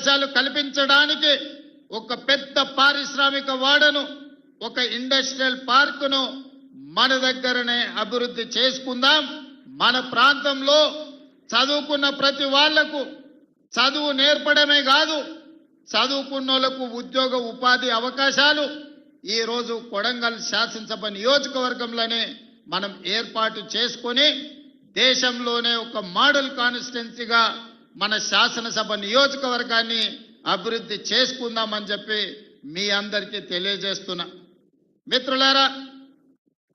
అవకాశాలు కల్పించడానికి ఒక పెద్ద పారిశ్రామిక వాడను, ఒక ఇండస్ట్రియల్ పార్కును మన దగ్గరనే అభివృద్ధి చేసుకుందాం. మన ప్రాంతంలో చదువుకున్న ప్రతి వాళ్లకు చదువు నేర్పడమే కాదు, చదువుకున్నోళ్లకు ఉద్యోగ ఉపాధి అవకాశాలు ఈ రోజు కొడంగల్ శాసనసభ నియోజకవర్గంలోనే మనం ఏర్పాటు చేసుకొని దేశంలోనే ఒక మోడల్ కాన్స్టిట్యున్సీగా మన శాసనసభ నియోజకవర్గాన్ని అభివృద్ధి చేసుకుందామని చెప్పి మీ అందరికీ తెలియజేస్తున్నా. మిత్రులారా,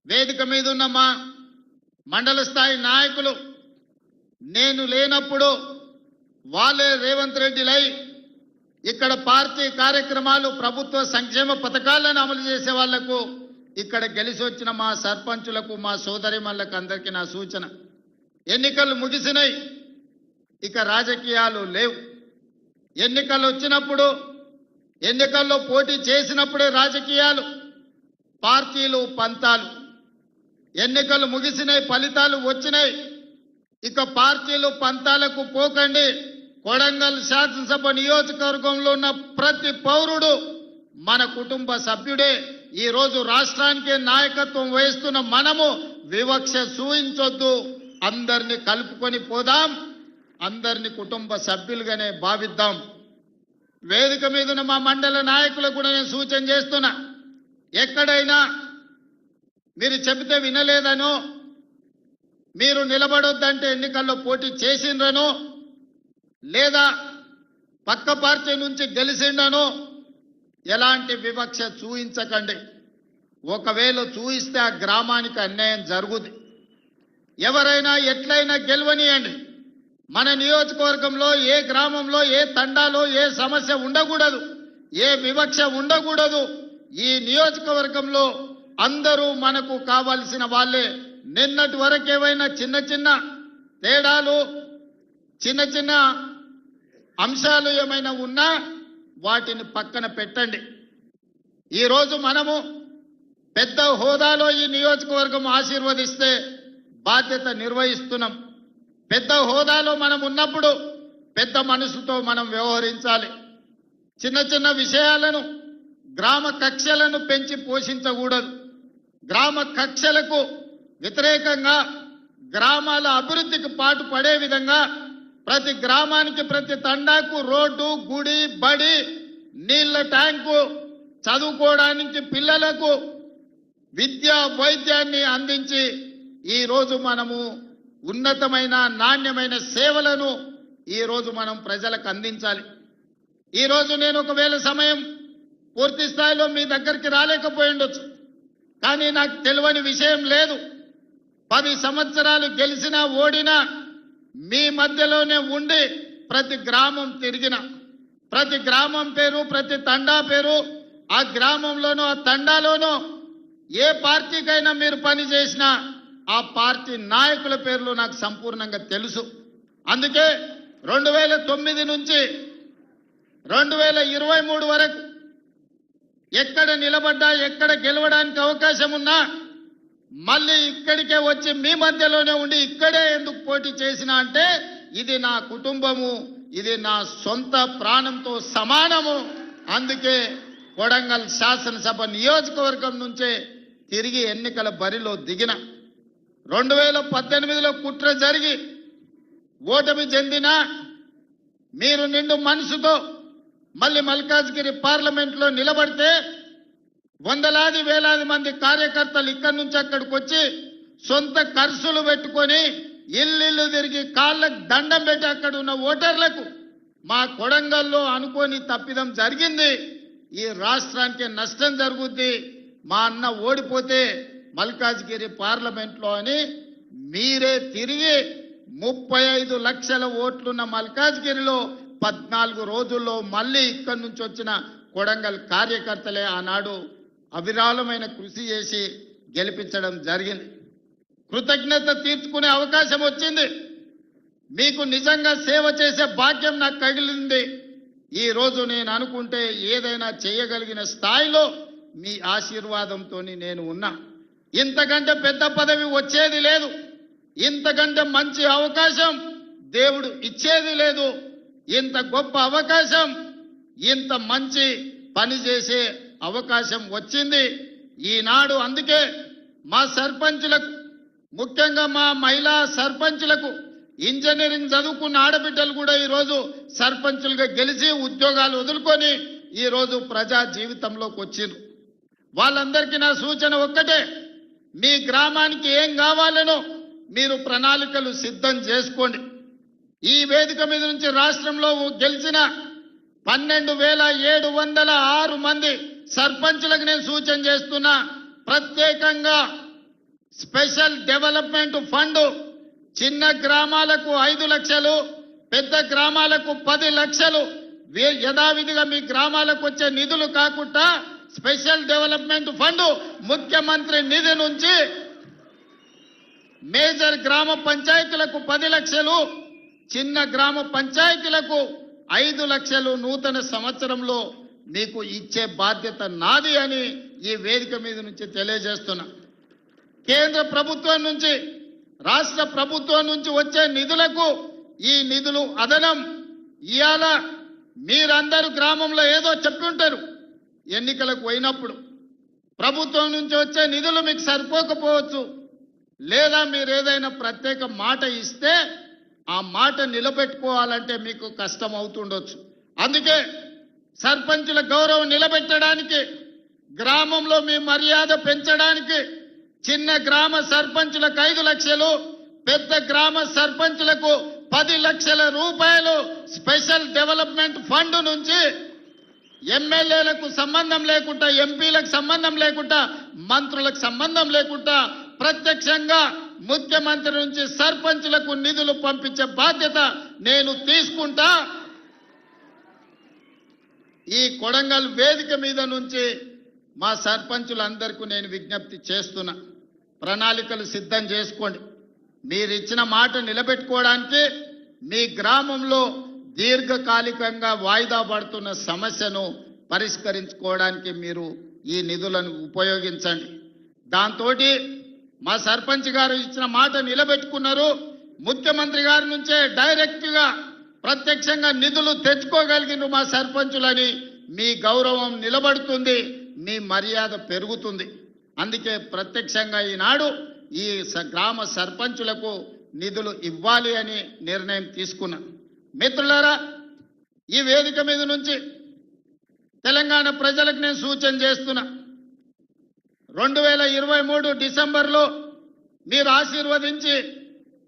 వేదిక మీద ఉన్న మా మండల స్థాయి నాయకులు నేను లేనప్పుడు వాళ్ళే రేవంత్ రెడ్డిలై ఇక్కడ పార్టీ కార్యక్రమాలు, ప్రభుత్వ సంక్షేమ పథకాలను అమలు చేసే వాళ్లకు ఇక్కడ గెలిచి వచ్చిన మా సర్పంచులకు, మా సోదరిమణులకు అందరికీ నా సూచన, ఎన్నికలు ముగిసినాయి, ఇక రాజకీయాలు లేవు. ఎన్నికలు వచ్చినప్పుడు, ఎన్నికల్లో పోటీ చేసినప్పుడే రాజకీయాలు, పార్టీలు, పంతాలు. ఎన్నికలు ముగిసినాయి, ఫలితాలు వచ్చినాయి, ఇక పార్టీలు పంతాలకు పోకండి. కొడంగల్ శాసనసభ నియోజకవర్గంలో ఉన్న ప్రతి పౌరుడు మన కుటుంబ సభ్యుడే. ఈ రోజు రాష్ట్రానికి నాయకత్వం వహిస్తున్న మనము వివక్ష చూయించొద్దు, అందరినీ కలుపుకొని పోదాం, అందరినీ కుటుంబ సభ్యులుగానే భావిద్దాం. వేదిక మీద ఉన్న మా మండల నాయకులకు కూడా నేను సూచన చేస్తున్నా, ఎక్కడైనా మీరు చెబితే వినలేదనో, మీరు నిలబడొద్దంటే ఎన్నికల్లో పోటీ చేసిండ్రనో, లేదా పక్క పార్టీ నుంచి గెలిచిండనో ఎలాంటి వివక్ష చూయించకండి. ఒకవేళ చూయిస్తే ఆ గ్రామానికి అన్యాయం జరుగుతుంది. ఎవరైనా ఎట్లయినా గెలవనియండి. మన నియోజకవర్గంలో ఏ గ్రామంలో, ఏ తండాలో ఏ సమస్య ఉండకూడదు, ఏ వివక్ష ఉండకూడదు. ఈ నియోజకవర్గంలో అందరూ మనకు కావాల్సిన వాళ్ళే. నిన్నటి వరకు ఏవైనా చిన్న చిన్న తేడాలు, చిన్న చిన్న అంశాలు ఏమైనా ఉన్నా వాటిని పక్కన పెట్టండి. ఈరోజు మనము పెద్ద హోదాలో ఈ నియోజకవర్గం ఆశీర్వదిస్తే బాధ్యత నిర్వహిస్తున్నాం. పెద్ద హోదాలో మనం ఉన్నప్పుడు పెద్ద మనసుతో మనం వ్యవహరించాలి. చిన్న చిన్న విషయాలను, గ్రామ కక్షలను పెంచి పోషించకూడదు. గ్రామ కక్షలకు వ్యతిరేకంగా గ్రామాల అభివృద్ధికి పాటు పడే విధంగా ప్రతి గ్రామానికి, ప్రతి తండాకు రోడ్డు, గుడి, బడి, నీళ్ల ట్యాంకు, చదువుకోవడానికి పిల్లలకు విద్య, వైద్యాన్ని అందించి ఈరోజు మనము ఉన్నతమైన, నాణ్యమైన సేవలను ఈరోజు మనం ప్రజలకు అందించాలి. ఈరోజు నేను ఒకవేళ సమయం పూర్తి స్థాయిలో మీ దగ్గరికి రాలేకపోయి ఉండొచ్చు, కానీ నాకు తెలియని విషయం లేదు. 10 సంవత్సరాలు గెలిచినా ఓడినా మీ మధ్యలోనే ఉండి ప్రతి గ్రామం తిరిగిన, ప్రతి గ్రామం పేరు, ప్రతి తండా పేరు, ఆ గ్రామంలోనో ఆ తండాలోనో ఏ పార్టీకైనా మీరు పని చేసినా ఆ పార్టీ నాయకుల పేర్లు నాకు సంపూర్ణంగా తెలుసు. అందుకే 2009 నుంచి 2023 వరకు ఎక్కడ నిలబడ్డా, ఎక్కడ గెలవడానికి అవకాశం ఉన్నా మళ్ళీ ఇక్కడికే వచ్చి మీ మధ్యలోనే ఉండి ఇక్కడే ఎందుకు పోటీ చేసినా అంటే ఇది నా కుటుంబము, ఇది నా సొంత ప్రాణంతో సమానము. అందుకే కొడంగల్ శాసనసభ నియోజకవర్గం నుంచే తిరిగి ఎన్నికల బరిలో దిగిన. 2018లో కుట్ర జరిగి ఓటమి చెందిన మీరు నిండు మనసుతో మళ్ళీ మల్కాజ్గిరి పార్లమెంట్లో నిలబడితే వందలాది వేలాది మంది కార్యకర్తలు ఇక్కడి నుంచి అక్కడికి వచ్చి సొంత ఖర్చులు పెట్టుకొని ఇల్లు తిరిగి కాళ్ళకు దండం పెట్టి అక్కడ ఉన్న ఓటర్లకు మా కొడంగల్లో అనుకోని తప్పిదం జరిగింది, ఈ రాష్ట్రానికి నష్టం జరుగుద్ది, మా అన్న ఓడిపోతే మల్కాజ్గిరి పార్లమెంట్లో అని మీరే తిరిగి 35 లక్షల ఓట్లున్న మల్కాజ్గిరిలో 14 రోజుల్లో మళ్ళీ ఇక్కడి నుంచి వచ్చిన కొడంగల్ కార్యకర్తలే ఆనాడు అవిరాళమైన కృషి చేసి గెలిపించడం జరిగింది. కృతజ్ఞత తీర్చుకునే అవకాశం వచ్చింది. మీకు నిజంగా సేవ చేసే భాగ్యం నాకు కలిగింది. ఈ రోజు నేను అనుకుంటే ఏదైనా చేయగలిగిన స్థాయిలో మీ ఆశీర్వాదంతో నేను ఉన్నా. ఇంతకంటే పెద్ద పదవి వచ్చేది లేదు, ఇంతకంటే మంచి అవకాశం దేవుడు ఇచ్చేది లేదు. ఇంత గొప్ప అవకాశం, ఇంత మంచి పని చేసే అవకాశం వచ్చింది ఈనాడు. అందుకే మా సర్పంచులకు, ముఖ్యంగా మా మహిళా సర్పంచులకు, ఇంజనీరింగ్ చదువుకున్న ఆడబిడ్డలు కూడా ఈరోజు సర్పంచులుగా గెలిచి ఉద్యోగాలు వదులుకొని ఈరోజు ప్రజా జీవితంలోకి వచ్చిండ్రు. వాళ్ళందరికీ నా సూచన ఒక్కటే, మీ గ్రామానికి ఏం కావాలనో మీరు ప్రణాళికలు సిద్ధం చేసుకోండి. ఈ వేదిక మీద నుంచి రాష్ట్రంలో గెలిచిన 12,706 మంది సర్పంచులకు నేను సూచన చేస్తున్నా, ప్రత్యేకంగా స్పెషల్ డెవలప్మెంట్ ఫండ్ చిన్న గ్రామాలకు 5 లక్షలు, పెద్ద గ్రామాలకు 10 లక్షలు యథావిధిగా మీ గ్రామాలకు వచ్చే నిధులు కాకుండా స్పెషల్ డెవలప్మెంట్ ఫండ్ ముఖ్యమంత్రి నిధి నుంచి మేజర్ గ్రామ పంచాయతీలకు 10 లక్షలు, చిన్న గ్రామ పంచాయతీలకు 5 లక్షలు నూతన సంవత్సరంలో మీకు ఇచ్చే బాధ్యత నాది అని ఈ వేదిక మీద నుంచి తెలియజేస్తున్నా. కేంద్ర ప్రభుత్వం నుంచి, రాష్ట్ర ప్రభుత్వం నుంచి వచ్చే నిధులకు ఈ నిధులు అదనం. ఇవాళ మీరందరూ గ్రామంలో ఏదో చెప్పి ఉంటారు, ఎన్నికలకు పోయినప్పుడు ప్రభుత్వం నుంచి వచ్చే నిధులు మీకు సరిపోకపోవచ్చు, లేదా మీరు ఏదైనా ప్రత్యేక మాట ఇస్తే ఆ మాట నిలబెట్టుకోవాలంటే మీకు కష్టం అవుతుండొచ్చు. అందుకే సర్పంచుల గౌరవం నిలబెట్టడానికి, గ్రామంలో మీ మర్యాద పెంచడానికి చిన్న గ్రామ సర్పంచులకు 5 లక్షలు, పెద్ద గ్రామ సర్పంచులకు 10 లక్షల రూపాయలు స్పెషల్ డెవలప్మెంట్ ఫండ్ నుంచి ఎమ్మెల్యేలకు సంబంధం లేకుండా, ఎంపీలకు సంబంధం లేకుండా, మంత్రులకు సంబంధం లేకుండా ప్రత్యక్షంగా ముఖ్యమంత్రి నుంచి సర్పంచులకు నిధులు పంపించే బాధ్యత నేను తీసుకుంటా. ఈ కొడంగల్ వేదిక మీద నుంచి మా సర్పంచులందరికీ నేను విజ్ఞప్తి చేస్తున్నా, ప్రణాళికలు సిద్ధం చేసుకోండి. మీరు ఇచ్చిన మాట నిలబెట్టుకోవడానికి, మీ గ్రామంలో దీర్ఘకాలికంగా వాయిదా పడుతున్న సమస్యను పరిష్కరించుకోవడానికి మీరు ఈ నిధులను ఉపయోగించండి. దాంతో మా సర్పంచ్ గారు ఇచ్చిన మాట నిలబెట్టుకున్నారు. ముఖ్యమంత్రి గారి నుంచే డైరెక్ట్గా ప్రత్యక్షంగా నిధులు తెచ్చుకోగలిగిన మా సర్పంచులని మీ గౌరవం నిలబడుతుంది, మీ మర్యాద పెరుగుతుంది. అందుకే ప్రత్యక్షంగా ఈనాడు ఈ గ్రామ సర్పంచులకు నిధులు ఇవ్వాలి అని నిర్ణయం తీసుకున్నా. మిత్రులారా, ఈ వేదిక మీద నుంచి తెలంగాణ ప్రజలకు నేను సూచన చేస్తున్నా, 2023 డిసెంబర్లో మీరు ఆశీర్వదించి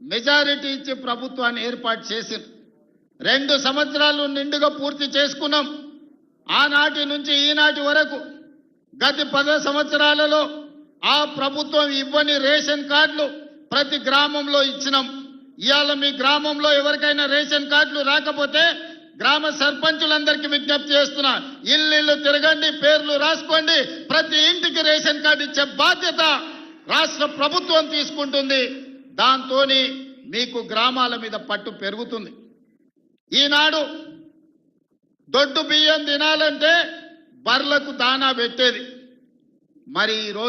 మెజారిటీ ఇచ్చి ప్రభుత్వాన్ని ఏర్పాటు చేసింది. 2 సంవత్సరాలు నిండుగా పూర్తి చేసుకున్నాం. ఆనాటి నుంచి ఈనాటి వరకు గత 10 సంవత్సరాలలో ఆ ప్రభుత్వం ఇవ్వని రేషన్ కార్డులు ప్రతి గ్రామంలో ఇచ్చినాం. ఇవాళ మీ గ్రామంలో ఎవరికైనా రేషన్ కార్డులు రాకపోతే గ్రామ సర్పంచులందరికీ విజ్ఞప్తి చేస్తున్నా, ఇల్లు తిరగండి, పేర్లు రాసుకోండి, ప్రతి ఇంటికి రేషన్ కార్డు ఇచ్చే బాధ్యత రాష్ట్ర ప్రభుత్వం తీసుకుంటుంది. దాంతో మీకు గ్రామాల మీద పట్టు పెరుగుతుంది. ఈనాడు దొడ్డు బియ్యం తినాలంటే బర్లకు దానా పెట్టేది, మరి ఈరోజు